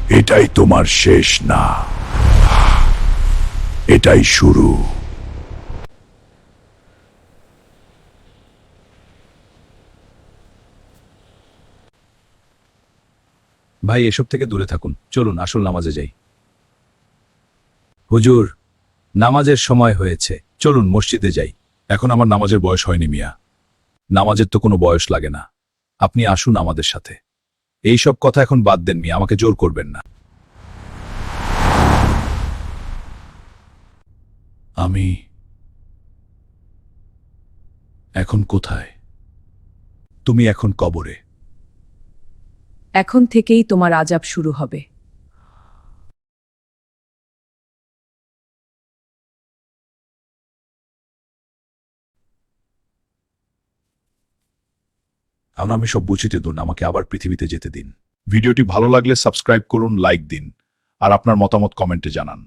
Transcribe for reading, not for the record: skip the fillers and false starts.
এটাই তোমার শেষ না, এটাই শুরু। ভাই, এসব থেকে দূরে থাকুন, চলুন আসল নামাজে যাই। হুজুর, নামাজের সময় হয়েছে, চলুন মসজিদে যাই। এখন আমার নামাজের বয়স হয়নি মিয়া। নামাজের তো কোনো বয়স লাগে না, আপনি আসুন আমাদের সাথে। এই সব কথা এখন বাদ দেন মিয়া, আমাকে জোর করবেন না। আমি এখন কোথায়? তুমি এখন কবরে। এখন থেকেই তোমার আযাব শুরু হবে। আমি সব বুঝিতে দিন, আমাকে আবার পৃথিবীতে যেতে দিন। ভিডিওটি ভালো লাগলে সাবস্ক্রাইব করুন, লাইক দিন, আর আপনার মতামত কমেন্টে জানান।